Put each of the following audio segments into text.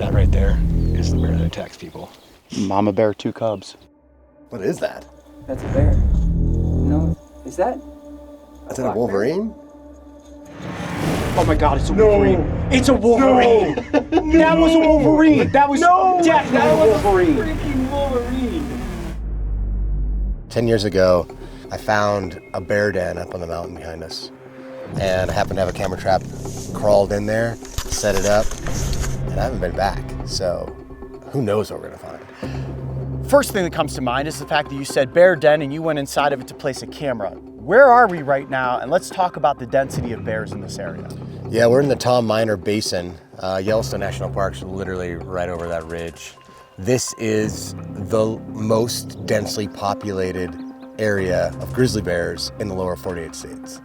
That right there is the bear that attacks people. Mama bear, 2 cubs. What is that? That's a bear. No, is that? Is it a wolverine? Oh my God, it's a wolverine. It's a wolverine. No. That was a wolverine. That was definitely a wolverine. Freaking wolverine. 10 years ago, I found a bear den up on the mountain behind us. And I happened to have a camera trap, crawled in there, set it up, and I haven't been back. So who knows what we're gonna find. First thing that comes to mind is the fact that you said bear den and you went inside of it to place a camera. Where are we right now? And let's talk about the density of bears in this area. Yeah, we're in the Tom Miner Basin. Yellowstone National Park's literally right over that ridge. This is the most densely populated area of grizzly bears in the lower 48 states.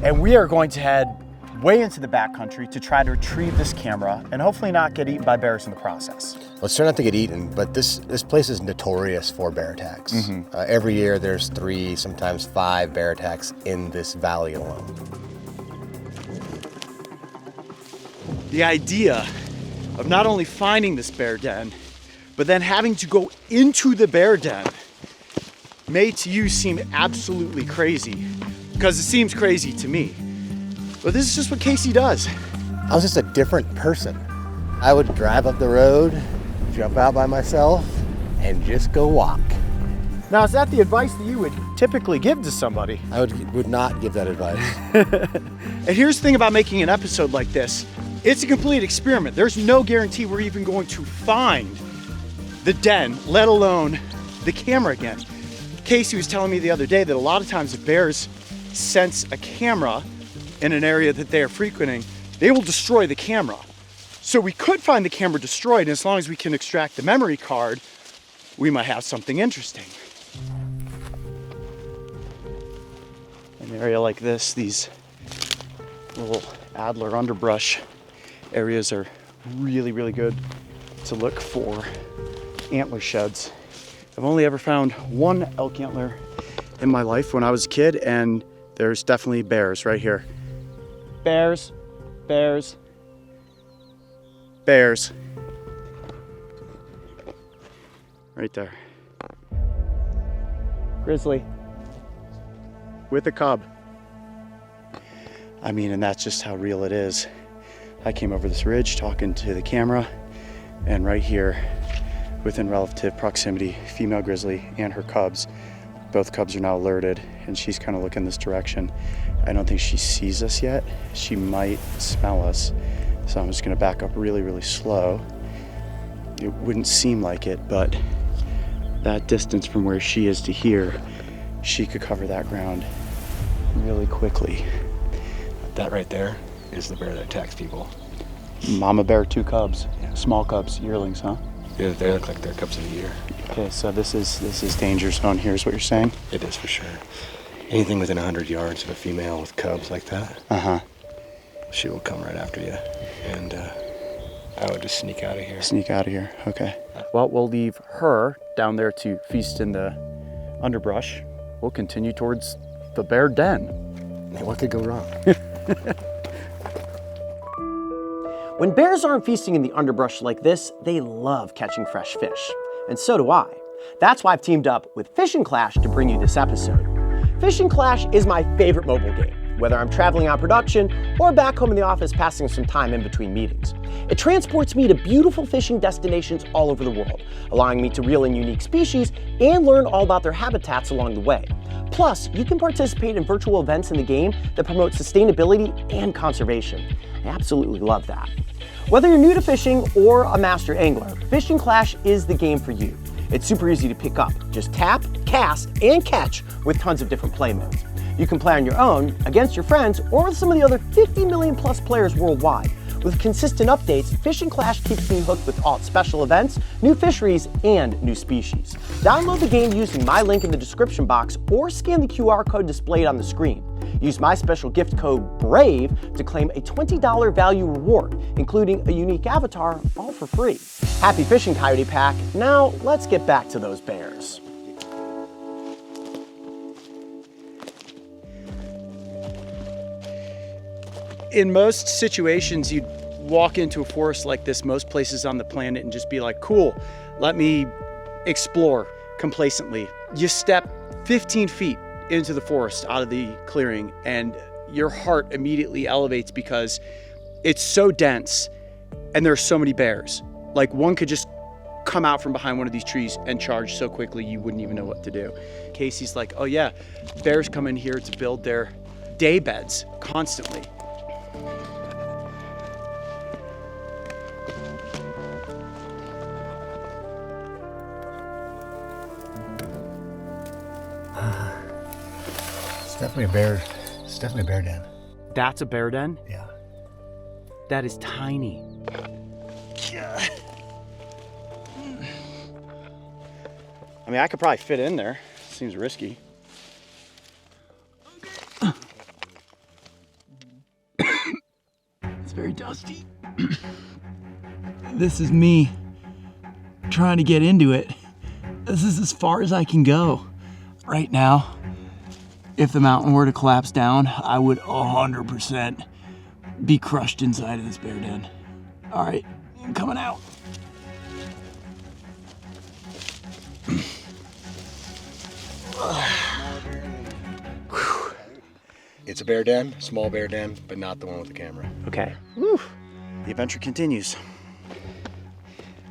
And we are going to head way into the backcountry to try to retrieve this camera and hopefully not get eaten by bears in the process. Let's try not to get eaten, but this place is notorious for bear attacks. Every year there's 3, sometimes 5 bear attacks in this valley alone. The idea of not only finding this bear den, but then having to go into the bear den may to you seem absolutely crazy, because it seems crazy to me. But this is just what Casey does. I was just a different person. I would drive up the road, jump out by myself, and just go walk. Now, is that the advice that you would typically give to somebody? I would not give that advice. And here's the thing about making an episode like this. It's a complete experiment. There's no guarantee we're even going to find the den, let alone the camera again. Casey was telling me the other day that a lot of times if bears sense a camera in an area that they are frequenting, they will destroy the camera. So we could find the camera destroyed, and as long as we can extract the memory card, we might have something interesting. An area like this, these little Adler underbrush areas are really, really good to look for antler sheds. I've only ever found 1 elk antler in my life when I was a kid, and there's definitely bears right here. Bears, bears, bears. Right there. Grizzly with a cub. I mean, and that's just how real it is. I came over this ridge talking to the camera, and right here, within relative proximity, female grizzly and her cubs. Both cubs are now alerted, and she's kind of looking this direction. I don't think she sees us yet. She might smell us. So I'm just gonna back up really, really slow. It wouldn't seem like it, but that distance from where she is to here, she could cover that ground really quickly. That right there is the bear that attacks people. Mama bear, 2 cubs. Yeah. Small cubs, yearlings, huh? Yeah, they look like they're cubs of the year. Okay, so this is danger zone here is what you're saying? It is for sure. Anything within 100 yards of a female with cubs like that, she will come right after you. And I would just sneak out of here. Sneak out of here, okay. Well, we'll leave her down there to feast in the underbrush. We'll continue towards the bear den. Man, what could go wrong? When bears aren't feasting in the underbrush like this, they love catching fresh fish. And so do I. That's why I've teamed up with Fishing Clash to bring you this episode. Fishing Clash is my favorite mobile game, whether I'm traveling on production or back home in the office passing some time in between meetings. It transports me to beautiful fishing destinations all over the world, allowing me to reel in unique species and learn all about their habitats along the way. Plus, you can participate in virtual events in the game that promote sustainability and conservation. I absolutely love that. Whether you're new to fishing or a master angler, Fishing Clash is the game for you. It's super easy to pick up. Just tap, cast, and catch with tons of different play modes. You can play on your own, against your friends, or with some of the other 50 million plus players worldwide. With consistent updates, Fishing Clash keeps me hooked with all special events, new fisheries, and new species. Download the game using my link in the description box or scan the QR code displayed on the screen. Use my special gift code BRAVE to claim a $20 value reward, including a unique avatar, all for free. Happy fishing, Coyote Pack. Now, let's get back to those bears. In most situations, you'd walk into a forest like this, most places on the planet, and just be like, cool, let me explore complacently. You step 15 feet into the forest out of the clearing and your heart immediately elevates because it's so dense and there's so many bears. Like one could just come out from behind one of these trees and charge so quickly you wouldn't even know what to do. Casey's like, oh yeah, bears come in here to build their day beds constantly. It's definitely a bear. It's definitely a bear den. That's a bear den? Yeah. That is tiny. I mean, I could probably fit in there. Seems risky. It's very dusty. This is me trying to get into it. This is as far as I can go right now. If the mountain were to collapse down, I would 100% be crushed inside of this bear den. All right, I'm coming out. It's a bear den, small bear den, but not the one with the camera. Okay. Woo. The adventure continues.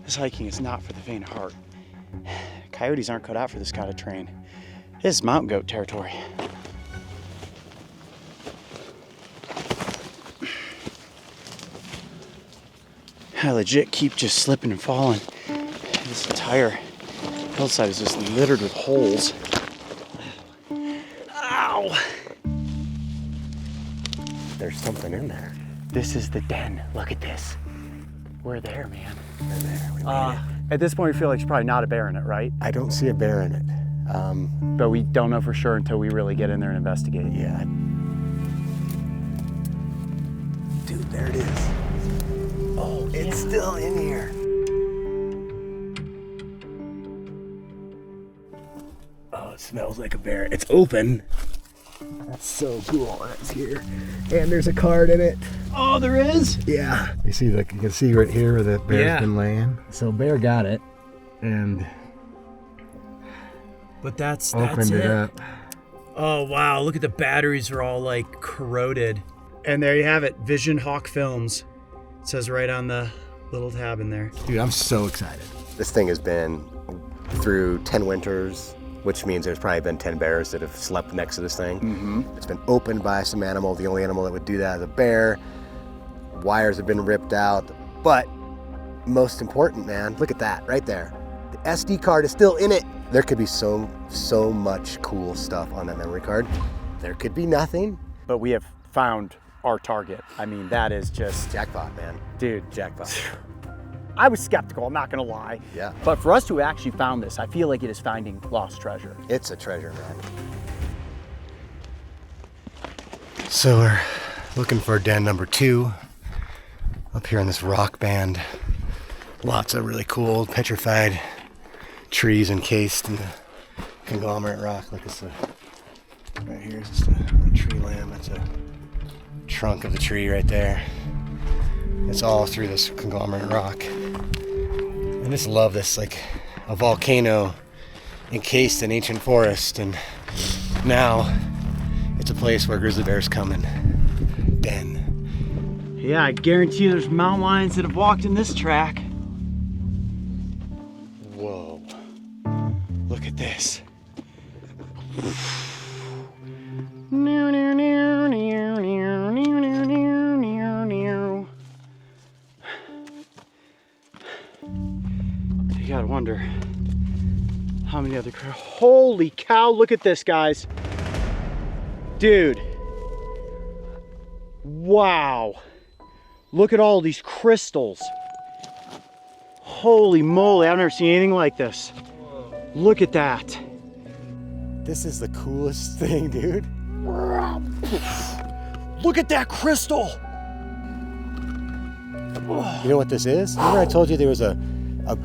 This hiking is not for the faint of heart. Coyotes aren't cut out for this kind of terrain. This is mountain goat territory. I legit keep just slipping and falling. This entire hillside is just littered with holes. Ow! There's something in there. This is the den. Look at this. We're there, man. We're there. We made it. At this point, we feel like there's probably not a bear in it, right? I don't see a bear in it. But we don't know for sure until we really get in there and investigate. Yeah. Dude, there it is. Oh, it's still in here. Oh, it smells like a bear. It's open. That's so cool. That's here. And there's a card in it. Oh, there is? Yeah. You see, like, you can see right here where the bear's been laying. So bear got it and But that's opened it up. Oh wow, look at the batteries are all like corroded. And there you have it. Vision Hawk Films. It says right on the little tab in there. Dude, I'm so excited. This thing has been through 10 winters, which means there's probably been 10 bears that have slept next to this thing. Mm-hmm. It's been opened by some animal. The only animal that would do that is a bear. Wires have been ripped out. But most important, man, look at that right there. The SD card is still in it. There could be so much cool stuff on that memory card. There could be nothing. But we have found our target. I mean, that is just... Jackpot, man. Dude. Jackpot. I was skeptical, I'm not gonna lie. Yeah. But for us to have actually found this, I feel like it is finding lost treasure. It's a treasure, man. So we're looking for den number 2 up here in this rock band. Lots of really cool petrified trees encased in the conglomerate rock. Like it's right here is just a tree limb. That's a trunk of the tree right there. It's all through this conglomerate rock. I just love this, like a volcano encased in ancient forest, and now it's a place where grizzly bears come and den. Yeah, I guarantee there's mountain lions that have walked in this track. Whoa. Look at this. You gotta wonder how many other holy cow, look at this, guys. Dude. Wow. Look at all these crystals. Holy moly, I've never seen anything like this. Look at that. This is the coolest thing, dude. Look at that crystal. You know what this is? Remember I told you there was a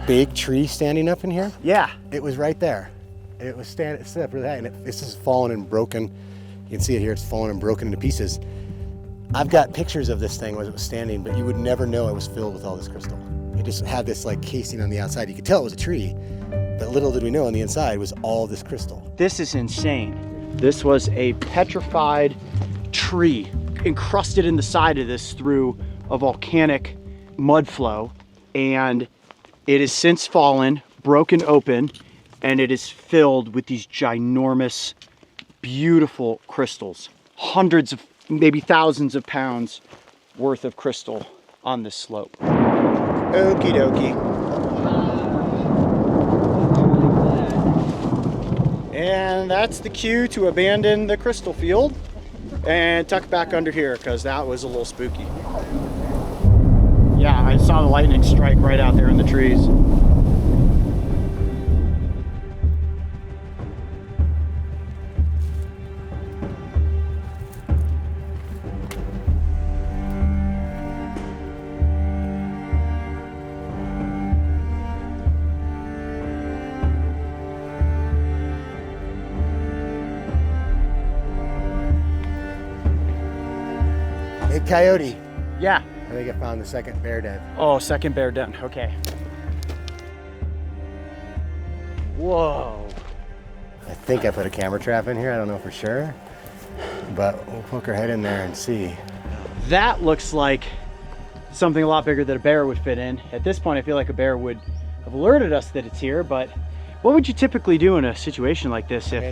big tree standing up in here? Yeah. It was right there. It was stood up really high, and it's just fallen and broken. You can see it here, it's fallen and broken into pieces. I've got pictures of this thing as it was standing, but you would never know it was filled with all this crystal. It just had this like casing on the outside. You could tell it was a tree, but little did we know on the inside was all this crystal. This is insane. This was a petrified tree encrusted in the side of this through a volcanic mud flow, and it has since fallen, broken open, and it is filled with these ginormous, beautiful crystals. Hundreds of, maybe thousands of pounds worth of crystal on this slope. Okie dokie. And that's the cue to abandon the crystal field and tuck back under here, because that was a little spooky. Yeah, I saw the lightning strike right out there in the trees. Hey, Coyote. Yeah. I think I found the second bear den. Oh, second bear den, okay. Whoa. I think I put a camera trap in here. I don't know for sure, but we'll poke our head in there and see. That looks like something a lot bigger that a bear would fit in. At this point, I feel like a bear would have alerted us that it's here, but what would you typically do in a situation like this if...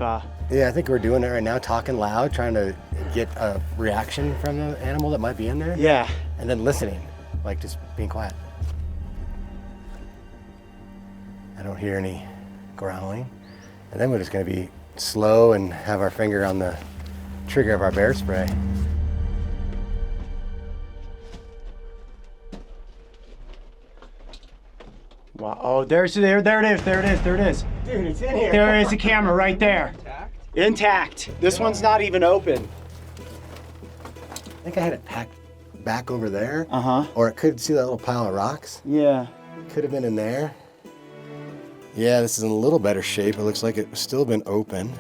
Yeah, I think we're doing it right now, talking loud, trying to get a reaction from the animal that might be in there. Yeah. And then listening, like just being quiet. I don't hear any growling. And then we're just gonna be slow and have our finger on the trigger of our bear spray. Wow, oh, there it is. Dude, it's in here. There is a camera right there. Intact. This one's not even open. I think I had it packed back over there. Uh-huh. Or it could see that little pile of rocks. Yeah. Could have been in there. Yeah, this is in a little better shape. It looks like it's still been open.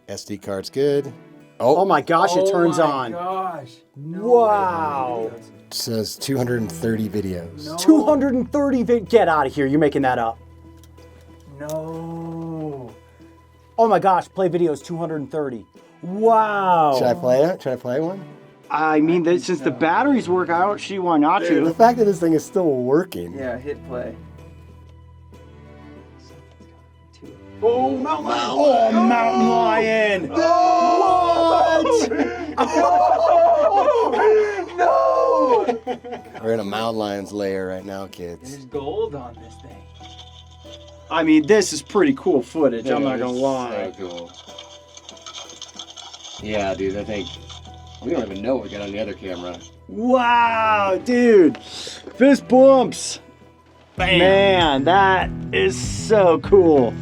SD card's good. Oh my gosh, it turns on. Gosh. Wow. It says 230 videos. No. 230 get out of here. You're making that up. No. Oh my gosh, play videos 230. Wow. Should I play it? Should I play one? I mean, since the batteries work, I don't see why not Dude, the to. fact that this thing is still working. Yeah, hit play. Oh, mountain lion. Oh, mountain lion. What? No! We're in a mountain lion's lair right now, kids. There's gold on this thing. I mean, this is pretty cool footage, I'm not gonna lie. So cool. Yeah, dude, I think we don't even know what we got on the other camera. Wow, dude. Fist bumps. Bam. Man, that is so cool.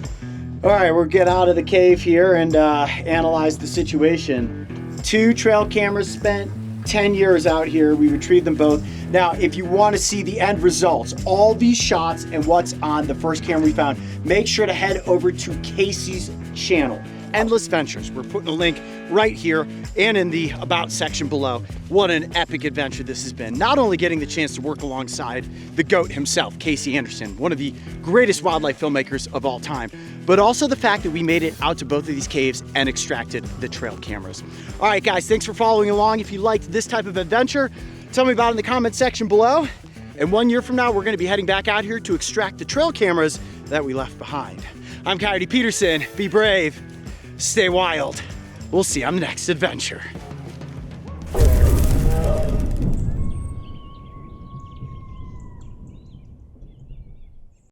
All right, we'll get out of the cave here and analyze the situation. 2 trail cameras spent, 10 years out here. We retrieved them both. Now, if you want to see the end results, all these shots and what's on the first camera we found, make sure to head over to Casey's channel, Endless Ventures. We're putting a link right here and in the About section below. What an epic adventure this has been. Not only getting the chance to work alongside the GOAT himself, Casey Anderson, one of the greatest wildlife filmmakers of all time, but also the fact that we made it out to both of these caves and extracted the trail cameras. All right, guys, thanks for following along. If you liked this type of adventure, tell me about it in the comment section below. And 1 year from now, we're gonna be heading back out here to extract the trail cameras that we left behind. I'm Coyote Peterson. Be brave, stay wild. We'll see you on the next adventure.